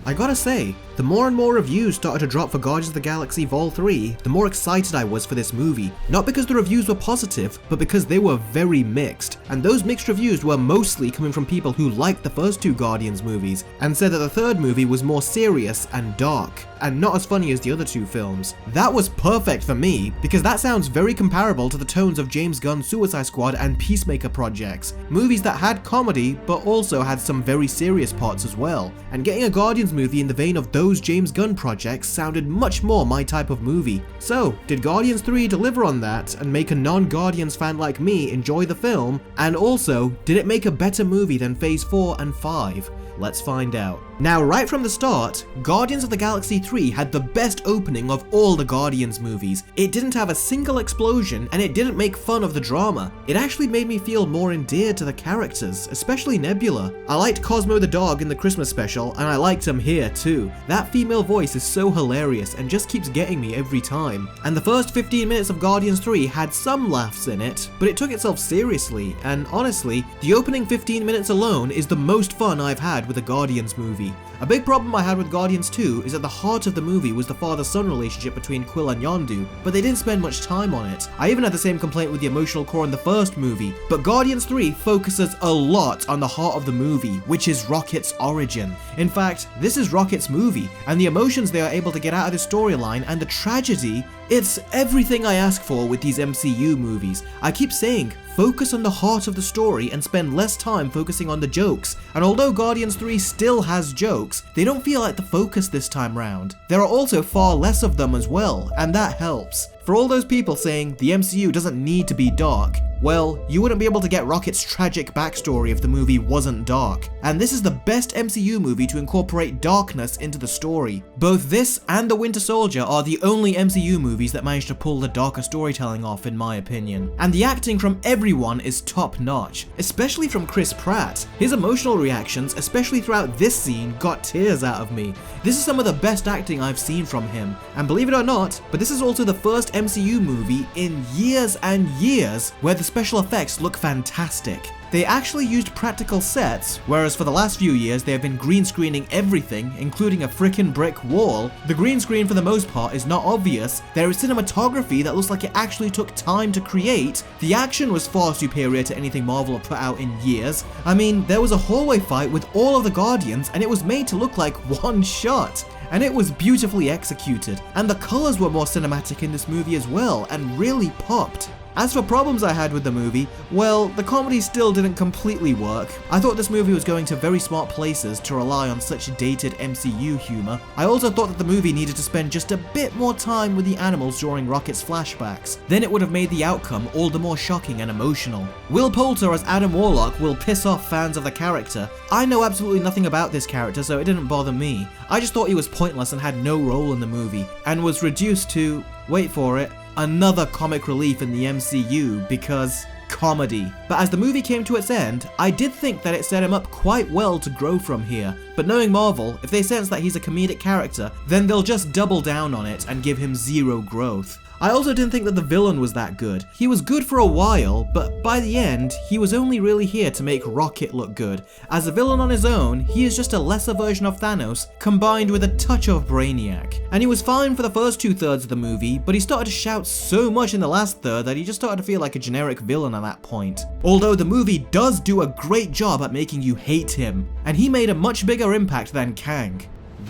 I gotta say, the more and more reviews started to drop for Guardians of the Galaxy Vol 3, the more excited I was for this movie. Not because the reviews were positive, but because they were very mixed. And those mixed reviews were mostly coming from people who liked the first two Guardians movies, and said that the third movie was more serious and dark, and not as funny as the other two films. That was perfect for me, because that sounds very comparable to the tones of James Gunn's Suicide Squad and Peacemaker projects, movies that had comedy but also had some very serious parts as well. And getting a Guardians movie in the vein of those James Gunn projects sounded much more my type of movie. So, did Guardians 3 deliver on that and make a non-Guardians fan like me enjoy the film? And also, did it make a better movie than Phase 4 and 5? Let's find out. Now, right from the start, Guardians of the Galaxy 3 had the best opening of all the Guardians movies. It didn't have a single explosion, and it didn't make fun of the drama. It actually made me feel more endeared to the characters, especially Nebula. I liked Cosmo the dog in the Christmas special, and I liked him here too. That female voice is so hilarious and just keeps getting me every time. And the first 15 minutes of Guardians 3 had some laughs in it, but it took itself seriously, and honestly, the opening 15 minutes alone is the most fun I've had with a Guardians movie. A big problem I had with Guardians 2 is that the heart of the movie was the father-son relationship between Quill and Yondu, but they didn't spend much time on it. I even had the same complaint with the emotional core in the first movie, but Guardians 3 focuses a lot on the heart of the movie, which is Rocket's origin. In fact, this is Rocket's movie, and the emotions they are able to get out of this storyline and the tragedy, it's everything I ask for with these MCU movies. I keep saying, focus on the heart of the story and spend less time focusing on the jokes. And although Guardians 3 still has jokes, they don't feel like the focus this time round. There are also far less of them as well, and that helps. For all those people saying the MCU doesn't need to be dark, well, you wouldn't be able to get Rocket's tragic backstory if the movie wasn't dark. And this is the best MCU movie to incorporate darkness into the story. Both this and The Winter Soldier are the only MCU movies that manage to pull the darker storytelling off, in my opinion. And the acting from everyone is top notch, especially from Chris Pratt. His emotional reactions, especially throughout this scene, got tears out of me. This is some of the best acting I've seen from him. And believe it or not, but this is also the first MCU movie in years and years where the special effects look fantastic. They actually used practical sets, whereas for the last few years they have been green screening everything, including a frickin' brick wall. The green screen for the most part is not obvious, there is cinematography that looks like it actually took time to create, the action was far superior to anything Marvel have put out in years. I mean, there was a hallway fight with all of the Guardians and it was made to look like one shot. And it was beautifully executed, and the colors were more cinematic in this movie as well, and really popped. As for problems I had with the movie, well, the comedy still didn't completely work. I thought this movie was going to very smart places to rely on such dated MCU humor. I also thought that the movie needed to spend just a bit more time with the animals during Rocket's flashbacks. Then it would have made the outcome all the more shocking and emotional. Will Poulter as Adam Warlock will piss off fans of the character. I know absolutely nothing about this character, so it didn't bother me. I just thought he was pointless and had no role in the movie, and was reduced to, wait for it, another comic relief in the MCU because comedy. But as the movie came to its end, I did think that it set him up quite well to grow from here. But knowing Marvel, if they sense that he's a comedic character, then they'll just double down on it and give him zero growth. I also didn't think that the villain was that good. He was good for a while, but by the end, he was only really here to make Rocket look good. As a villain on his own, he is just a lesser version of Thanos, combined with a touch of Brainiac. And he was fine for the first 2/3 of the movie, but he started to shout so much in the last third that he just started to feel like a generic villain at that point. Although the movie does do a great job at making you hate him, and he made a much bigger impact than Kang.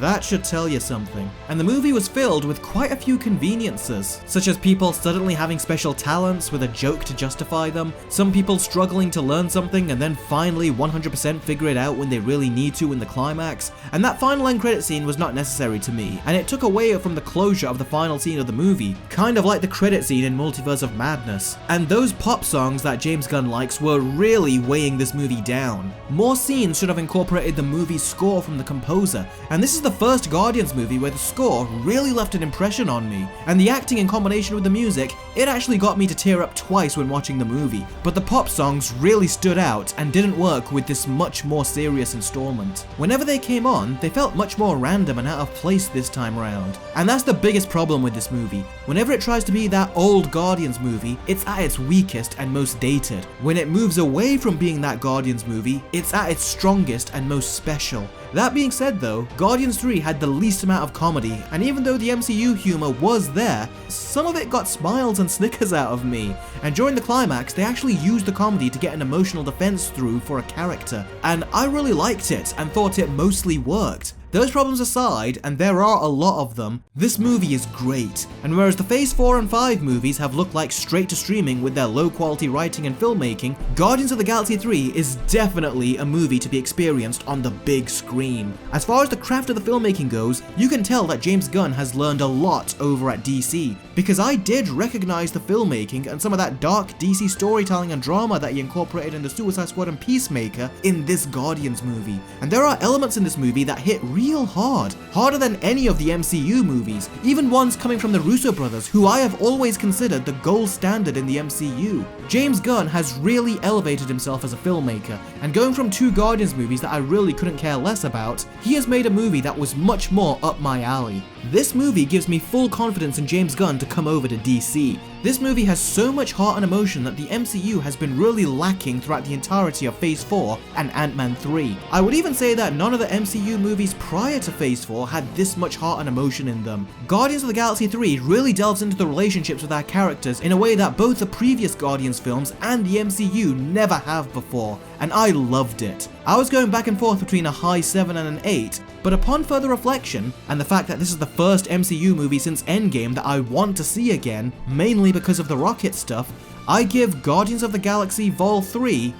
That should tell you something. And the movie was filled with quite a few conveniences, such as people suddenly having special talents with a joke to justify them, some people struggling to learn something and then finally 100% figure it out when they really need to in the climax, and that final end credit scene was not necessary to me, and it took away from the closure of the final scene of the movie, kind of like the credit scene in Multiverse of Madness. And those pop songs that James Gunn likes were really weighing this movie down. More scenes should have incorporated the movie's score from the composer, and this is the first Guardians movie where the score really left an impression on me, and the acting in combination with the music, it actually got me to tear up twice when watching the movie, but the pop songs really stood out and didn't work with this much more serious installment. Whenever they came on, they felt much more random and out of place this time around, and that's the biggest problem with this movie. Whenever it tries to be that old Guardians movie, it's at its weakest and most dated. When it moves away from being that Guardians movie, it's at its strongest and most special. That being said though, Guardians 3 had the least amount of comedy, and even though the MCU humor was there, some of it got smiles and snickers out of me. And during the climax, they actually used the comedy to get an emotional defense through for a character, and I really liked it and thought it mostly worked. Those problems aside, and there are a lot of them, this movie is great. And whereas the Phase 4 and 5 movies have looked like straight to streaming with their low quality writing and filmmaking, Guardians of the Galaxy 3 is definitely a movie to be experienced on the big screen. As far as the craft of the filmmaking goes, you can tell that James Gunn has learned a lot over at DC, because I did recognize the filmmaking and some of that dark DC storytelling and drama that he incorporated in the Suicide Squad and Peacemaker in this Guardians movie. And there are elements in this movie that hit real hard, harder than any of the MCU movies, even ones coming from the Russo brothers, who I have always considered the gold standard in the MCU. James Gunn has really elevated himself as a filmmaker, and going from two Guardians movies that I really couldn't care less about, he has made a movie that was much more up my alley. This movie gives me full confidence in James Gunn to come over to DC. This movie has so much heart and emotion that the MCU has been really lacking throughout the entirety of Phase 4 and Ant-Man 3. I would even say that none of the MCU movies prior to Phase 4 had this much heart and emotion in them. Guardians of the Galaxy 3 really delves into the relationships with our characters in a way that both the previous Guardians films and the MCU never have before, and I loved it. I was going back and forth between a high 7 and an 8, but upon further reflection, and the fact that this is the first MCU movie since Endgame that I want to see again, mainly because of the rocket stuff, I give Guardians of the Galaxy Vol 3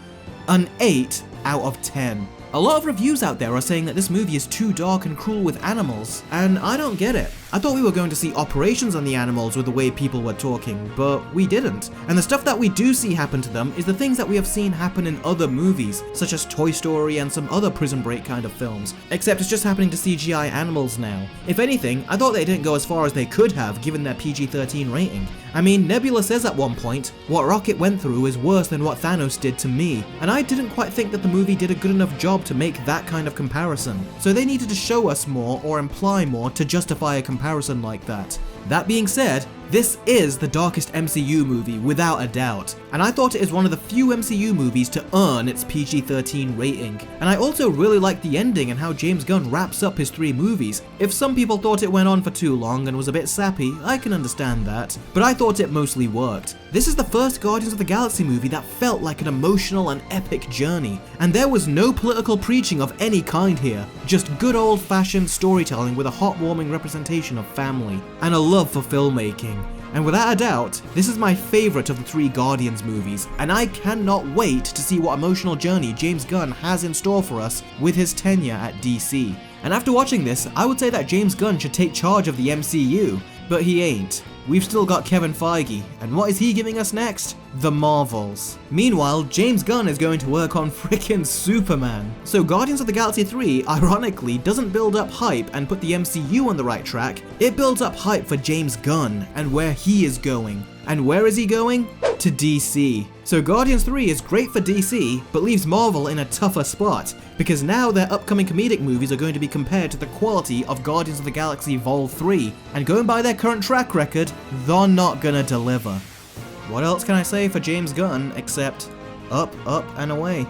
an 8 out of 10. A lot of reviews out there are saying that this movie is too dark and cruel with animals, and I don't get it. I thought we were going to see operations on the animals with the way people were talking, but we didn't. And the stuff that we do see happen to them is the things that we have seen happen in other movies, such as Toy Story and some other Prison Break kind of films, except it's just happening to CGI animals now. If anything, I thought they didn't go as far as they could have given their PG-13 rating. I mean, Nebula says at one point, "What Rocket went through is worse than what Thanos did to me," and I didn't quite think that the movie did a good enough job to make that kind of comparison. So they needed to show us more or imply more to justify a comparison like that. That being said, this is the darkest MCU movie without a doubt, and I thought it is one of the few MCU movies to earn its PG-13 rating. And I also really like the ending and how James Gunn wraps up his 3 movies. If some people thought it went on for too long and was a bit sappy, I can understand that, but I thought it mostly worked. This is the first Guardians of the Galaxy movie that felt like an emotional and epic journey, and there was no political preaching of any kind here, just good old-fashioned storytelling with a heartwarming representation of family, and a love for filmmaking. And without a doubt, this is my favourite of the 3 Guardians movies, and I cannot wait to see what emotional journey James Gunn has in store for us with his tenure at DC. And after watching this, I would say that James Gunn should take charge of the MCU, but he ain't. We've still got Kevin Feige, and what is he giving us next? The Marvels. Meanwhile, James Gunn is going to work on frickin' Superman. So Guardians of the Galaxy 3, ironically, doesn't build up hype and put the MCU on the right track, it builds up hype for James Gunn and where he is going. And where is he going? To DC. So Guardians 3 is great for DC, but leaves Marvel in a tougher spot, because now their upcoming comedic movies are going to be compared to the quality of Guardians of the Galaxy Vol 3, and going by their current track record, they're not gonna deliver. What else can I say for James Gunn except up, up, and away?